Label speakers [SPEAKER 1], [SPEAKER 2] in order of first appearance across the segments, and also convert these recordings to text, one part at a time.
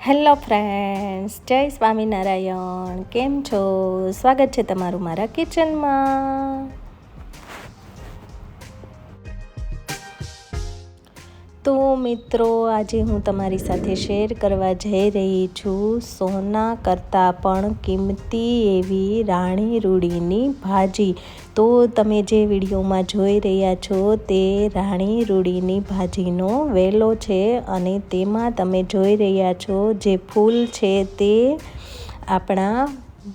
[SPEAKER 1] Hello friends, જય સ્વામિનારાયણ. કેમ છો? સ્વાગત છે તમારું મારા કિચનમાં. તો મિત્રો, આજે હું તમારી સાથે શેર કરવા જઈ રહી છું સોના કરતાં પણ કિંમતી એવી રાણી રૂડીની ભાજી. તો તમે જે વિડીયોમાં જોઈ રહ્યા છો તે રાણી રૂડીની ભાજીનો વેલો છે અને તેમાં તમે જોઈ રહ્યા છો જે ફૂલ છે તે આપણા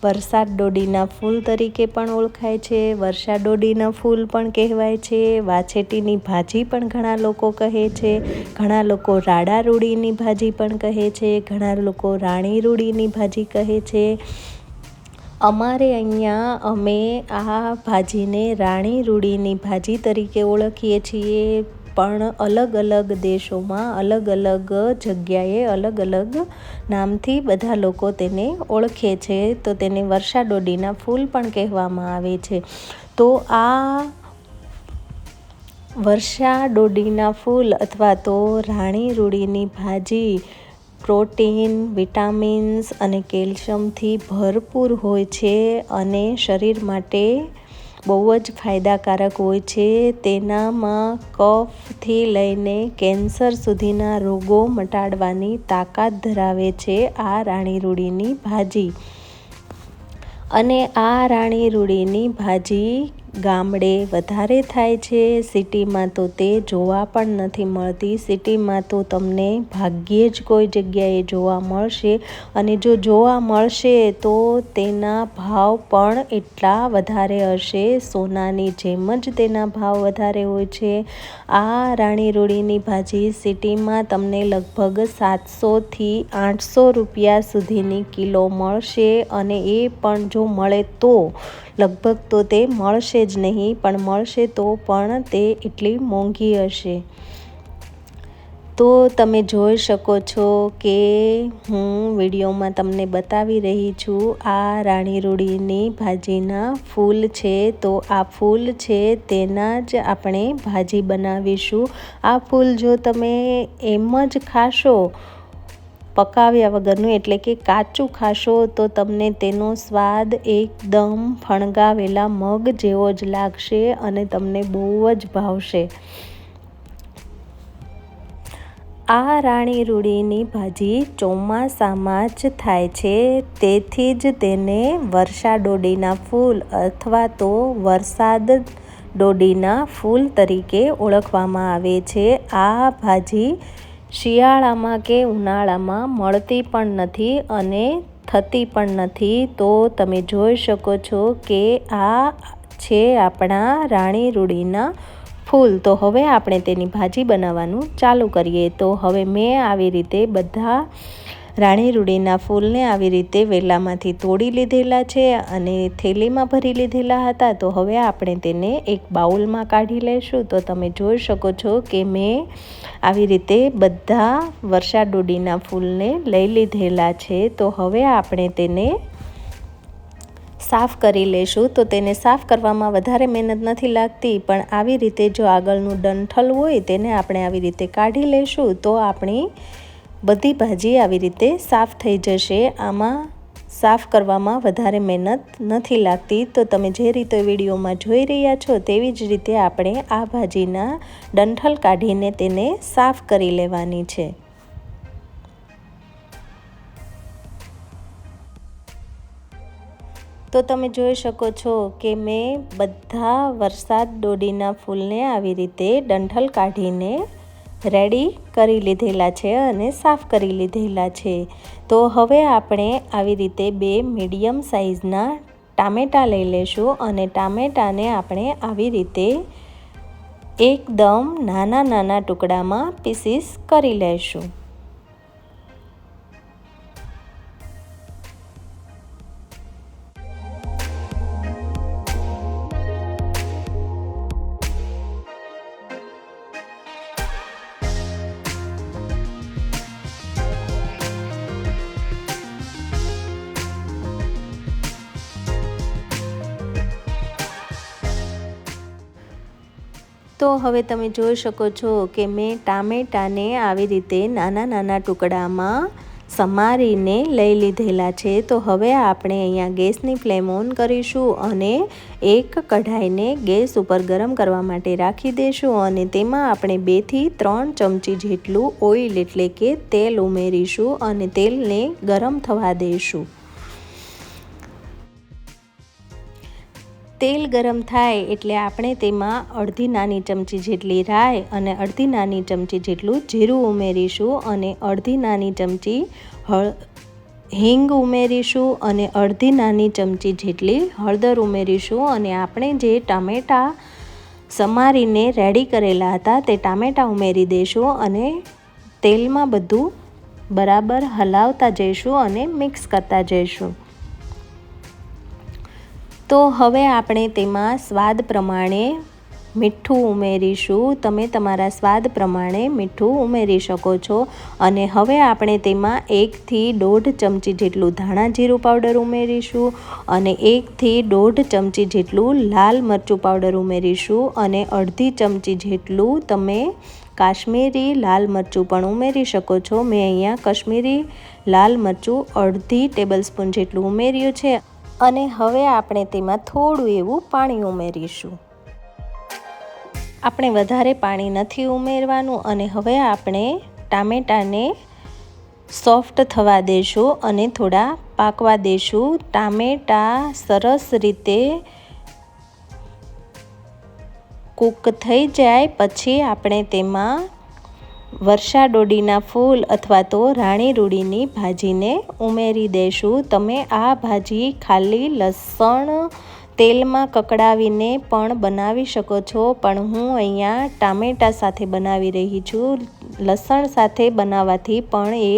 [SPEAKER 1] વરસાદ ડોડીના ફૂલ તરીકે પણ ઓળખાય છે. વર્ષા ડોડીના ફૂલ પણ કહેવાય છે. વાછેટીની ભાજી પણ ઘણા લોકો કહે છે. ઘણા લોકો રાડા રૂડીની ભાજી પણ કહે છે. ઘણા લોકો રાણી રૂડીની ભાજી કહે છે. અમારે અહીંયા અમે આ ભાજીને રાણી રૂડીની ભાજી તરીકે ઓળખીએ છીએ, પણ અલગ અલગ દેશોમાં અલગ અલગ જગ્યાએ અલગ અલગ નામથી બધા લોકો તેને ઓળખે છે. તો તેને વર્ષા ડોડીના ફૂલ પણ કહેવામાં આવે છે. તો આ વર્ષા ડોડીના ફૂલ અથવા તો રાણી રૂડીની ભાજી પ્રોટીન, વિટામિન્સ અને કેલ્શિયમથી ભરપૂર હોય છે અને શરીર માટે બહુ જ ફાયદાકારક હોય છે. તેનામાં કફથી લઈને કેન્સર સુધીના રોગો મટાડવાની તાકાત ધરાવે છે આ રાણી રૂડીની ભાજી. અને આ રાણી રૂડીની ભાજી ગામડે વધારે થાય છે. સિટીમાં તો તે જોવા પણ નથી મળતી. સિટીમાં તો તમને ભાગ્યે જ કોઈ જગ્યાએ જોવા મળશે, અને જો જોવા મળશે તો તેના ભાવ પણ એટલા વધારે હશે. સોનાની જેમ જ તેના ભાવ વધારે હોય છે. આ રાણી રૂડીની ભાજી સિટીમાં તમને લગભગ 700થી 800 રૂપિયા સુધીની કિલો મળશે, અને એ પણ જો મળે તો લગભગ તો તે મળશે જ નહીં, પણ મળશે તો પણ તે એટલી મોંઘી હશે. તો તમે જોઈ શકો છો કે હું વિડીયોમાં તમને બતાવી રહી છું આ રાણી રૂડીની ભાજીના ફૂલ છે. તો આ ફૂલ છે તેના જ આપણે ભાજી બનાવીશું. આ ફૂલ જો તમે એમ જ ખાશો, પકાવ્યા વગરનું એટલે કે કાચું ખાશો, તો તમને તેનો સ્વાદ એકદમ ફણગાવેલા મગ જેવો જ લાગશે અને તમને બહુ જ ભાવશે. આ રાણી રૂડીની ભાજી ચોમાસામાં જ થાય છે, તેથી જ તેને વર્ષા ડોડીના ફૂલ અથવા તો વરસાદ ડોડીના ફૂલ તરીકે ઓળખવામાં આવે છે. આ ભાજી શિયાળામાં કે ઉનાળામાં મળતી પણ નથી અને થતી પણ નથી. તો તમે જોઈ શકો છો કે આ છે આપણા રાણી રૂડીના ફૂલ. તો હવે આપણે તેની ભાજી બનાવવાનું ચાલુ કરીએ. તો હવે મેં આવી રીતે બધા રાણી રૂડીના ફૂલને આવી રીતે વેલામાંથી તોડી લીધેલા છે અને થેલીમાં ભરી લીધેલા હતા. તો હવે આપણે તેને એક બાઉલમાં કાઢી લઈશું. તો તમે જોઈ શકો છો કે મેં આવી રીતે બધા વર્ષા ડોડીના ફૂલને લઈ લીધેલા છે. તો હવે આપણે તેને સાફ કરી લઈશું. તો તેને સાફ કરવામાં વધારે મહેનત નથી લાગતી, પણ આવી રીતે જો આગળનું ડંઠલ હોય તેને આપણે આવી રીતે કાઢી લઈશું તો આપણી બધી ભાજી આવી રીતે સાફ થઈ જશે. આમાં સાફ કરવામાં વધારે મહેનત નથી લાગતી. તો તમે જે રીતે વિડીયોમાં જોઈ રહ્યા છો તેવી જ રીતે આપણે આ ભાજીના ડંઠલ કાઢીને તેને સાફ કરી લેવાની છે. તો તમે જોઈ શકો છો કે મેં બધા વરસાદ ડોડીના ફૂલને આવી રીતે ડંઠલ કાઢીને રેડી કરી લીધેલા છે અને સાફ કરી લીધેલા છે. તો હવે આપણે આવી રીતે 2 મીડિયમ સાઇઝના ટામેટાં લઈ લઈશું અને ટામેટાને આપણે આવી રીતે એકદમ નાના નાના ટુકડામાં પીસીસ કરી લઈશું. તો હવે તમે જોઈ શકો છો કે મેં ટામેટાને આવી રીતે નાના નાના ટુકડામાં સમારીને લઈ લીધેલા છે. તો હવે આપણે અહીંયા ગેસની ફ્લેમ ઓન કરીશું અને એક કઢાઈને ગેસ ઉપર ગરમ કરવા માટે રાખી દઈશું અને તેમાં આપણે 2 થી 3 ચમચી જેટલું ઓઇલ એટલે કે તેલ ઉમેરીશું અને તેલને ગરમ થવા દઈશું. તેલ ગરમ થાય એટલે આપણે તેમાં અડધી નાની ચમચી જેટલી રાઈ અને અડધી નાની ચમચી જેટલું જીરું ઉમેરીશું અને અડધી નાની ચમચી હિંગ ઉમેરીશું અને અડધી નાની ચમચી જેટલી હળદર ઉમેરીશું અને આપણે જે ટામેટાં સમારીને રેડી કરેલા હતા તે ટામેટાં ઉમેરી દઈશું અને તેલમાં બધું બરાબર હલાવતા જઈશું અને મિક્સ કરતા જઈશું. તો હવે આપણે તેમાં સ્વાદ પ્રમાણે મીઠું ઉમેરીશું. તમે તમારા સ્વાદ પ્રમાણે મીઠું ઉમેરી શકો છો અને હવે આપણે તેમાં 1 થી 1.5 ચમચી જેટલું ધાણા જીરું પાવડર ઉમેરીશું અને 1 થી 1.5 ચમચી જેટલું લાલ મરચું પાવડર ઉમેરીશું અને અડધી ચમચી જેટલું તમે કાશ્મીરી લાલ મરચું પણ ઉમેરી શકો છો. મેં અહીંયા કાશ્મીરી લાલ મરચું અડધી ટેબલસ્પૂન જેટલું ઉમેર્યું છે અને હવે આપણે તેમાં થોડું એવું પાણી ઉમેરીશું. આપણે વધારે પાણી નથી ઉમેરવાનું અને હવે આપણે ટામેટાને સોફ્ટ થવા દઈશું અને થોડા પાકવા દઈશું. ટામેટાં સરસ રીતે કૂક થઈ જાય પછી આપણે તેમાં વર્ષા ડોડીના ફૂલ અથવા તો રાણી રૂડીની ભાજીને ઉમેરી દઈશું. તમે આ ભાજી ખાલી લસણ તેલમાં કકડાવીને પણ બનાવી શકો છો, પણ હું અહીંયા ટામેટાં સાથે બનાવી રહી છું. લસણ સાથે બનાવવાથી પણ એ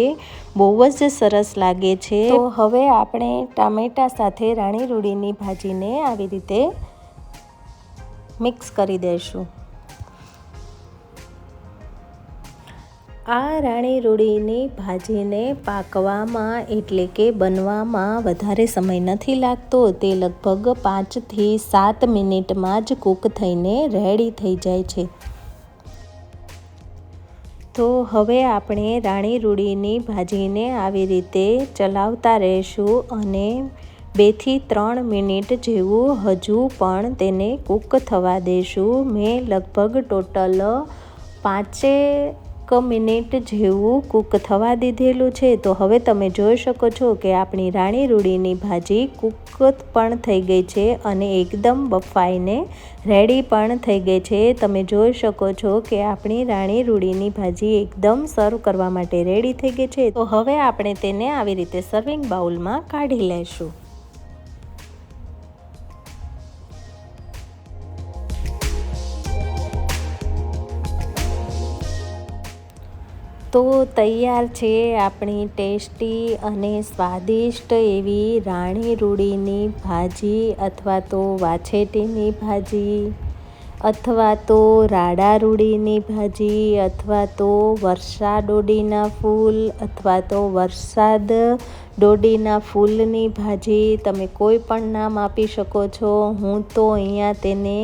[SPEAKER 1] બહુ જ સરસ લાગે છે. તો હવે આપણે ટામેટાં સાથે રાણી રૂડીની ભાજીને આવી રીતે મિક્સ કરી દઈશું. આ રાણી રૂડીની ભાજીને પાકવામાં એટલે કે બનવામાં વધારે સમય નથી લાગતો. તે લગભગ 5 થી 7 મિનિટમાં જ કૂક થઈને રેડી થઈ જાય છે. તો હવે આપણે રાણી રૂડીની ભાજીને આવી રીતે ચલાવતા રહીશું અને 2 થી 3 મિનિટ જેવું હજુ પણ તેને કૂક થવા દઈશું. મેં લગભગ ટોટલ 5 મિનિટ જેવું કૂક થવા દીધેલું છે. તો હવે તમે જોઈ શકો છો કે આપણી રાણી રૂડીની ભાજી કૂક પણ થઈ ગઈ છે અને એકદમ બફાઈને રેડી પણ થઈ ગઈ છે. તમે જોઈ શકો છો કે આપણી રાણી રૂડીની ભાજી એકદમ સર્વ કરવા માટે રેડી થઈ ગઈ છે. તો હવે આપણે તેને આવી રીતે સર્વિંગ બાઉલમાં કાઢી લઈશું. તો તૈયાર છે આપણી ટેસ્ટી અને સ્વાદિષ્ટ એવી રાણી રૂડીની ભાજી અથવા તો વાછેટીની ભાજી અથવા તો રાડા રૂડીની ભાજી અથવા તો વર્ષા ડોડીના ફૂલ અથવા તો વરસાદ ડોડીના ફૂલની ભાજી. તમે કોઈ પણ નામ આપી શકો છો. હું તો અહીંયા તેને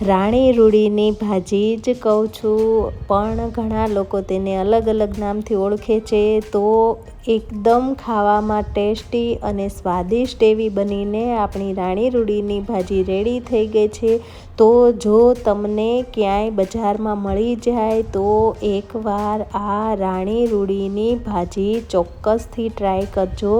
[SPEAKER 1] રાણી રૂડીની ભાજી જ કહું છું, પણ ઘણા લોકો તેને અલગ અલગ નામથી ઓળખે છે. તો એકદમ ખાવામાં ટેસ્ટી અને સ્વાદિષ્ટ એવી બનીને આપણી રાણી રૂડીની ભાજી રેડી થઈ ગઈ છે. તો જો તમને ક્યાંય બજારમાં મળી જાય તો એકવાર આ રાણી રૂડીની ભાજી ચોક્કસથી ટ્રાય કરજો.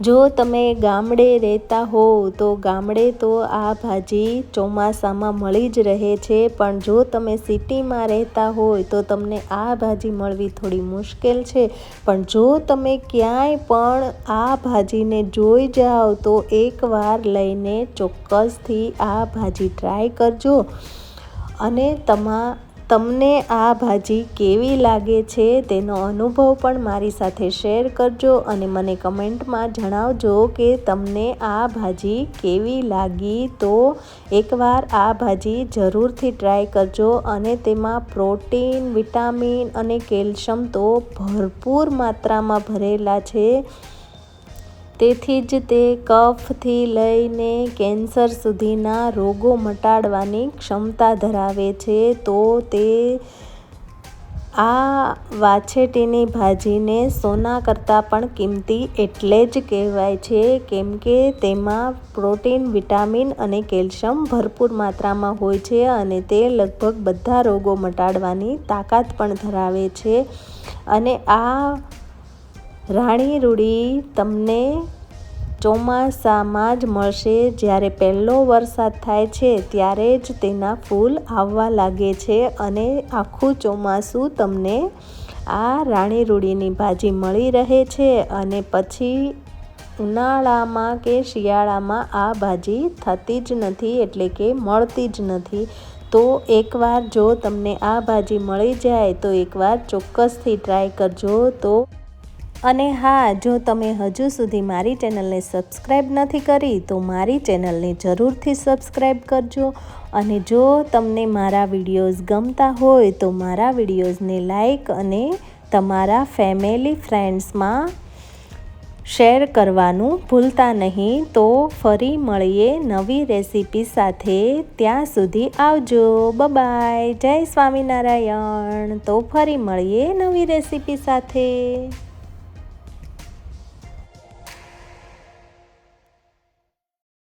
[SPEAKER 1] જો તમે ગામડે રહેતા હોવ તો ગામડે તો આ ભાજી ચોમાસામાં મળી જ રહે છે, પણ જો તમે સિટીમાં રહેતા હોય તો તમને આ ભાજી મળવી થોડી મુશ્કેલ છે. પણ જો તમે ક્યાંય પણ આ ભાજીને જોઈ જાઓ તો એકવાર લઈને ચોક્કસથી આ ભાજી ટ્રાય કરજો અને તમને આ ભાજી કેવી લાગે છે તેનો અનુભવ પણ મારી સાથે શેર કરજો અને મને કમેન્ટમાં જણાવજો કે તમને આ ભાજી કેવી લાગી. તો એકવાર આ ભાજી જરૂરથી ટ્રાય કરજો અને તેમાં પ્રોટીન, વિટામિન અને કેલ્શિયમ તો ભરપૂર માત્રામાં ભરેલા છે. તેથી જ તે કફથી લઈને કેન્સર સુધીના રોગો મટાડવાની ક્ષમતા ધરાવે છે. તો તે આ વાછેટીની ભાજીને સોના કરતાં પણ કિંમતી એટલે જ કહેવાય છે, કેમ કે તેમાં પ્રોટીન, વિટામિન અને કેલ્શિયમ ભરપૂર માત્રામાં હોય છે અને તે લગભગ બધા રોગો મટાડવાની તાકાત પણ ધરાવે છે. અને આ રાણી રૂડી તમને ચોમાસામાં જ મળશે. જ્યારે પહેલો વરસાદ થાય છે ત્યારે જ તેના ફૂલ આવવા લાગે છે અને આખું ચોમાસું તમને આ રાણી રૂડીની ભાજી મળી રહે છે. અને પછી ઉનાળામાં કે શિયાળામાં આ ભાજી થતી જ નથી, એટલે કે મળતી જ નથી. તો એકવાર જો તમને આ ભાજી મળી જાય તો એકવાર ચોક્કસથી ટ્રાય કરજો. અને હા, જો તમે હજુ સુધી મારી ચેનલને સબસ્ક્રાઈબ નથી કરી તો મારી ચેનલને જરૂરથી સબસ્ક્રાઈબ કરજો. અને જો તમને મારા વિડીયોઝ ગમતા હોય તો મારા વિડીયોઝને લાઈક અને તમારા ફેમિલી ફ્રેન્ડ્સમાં શેર કરવાનું ભૂલતા નહીં. તો ફરી મળીએ નવી રેસીપી સાથે. ત્યાં સુધી આવજો. બાય. જય સ્વામિનારાયણ. તો ફરી મળીએ નવી રેસીપી સાથે.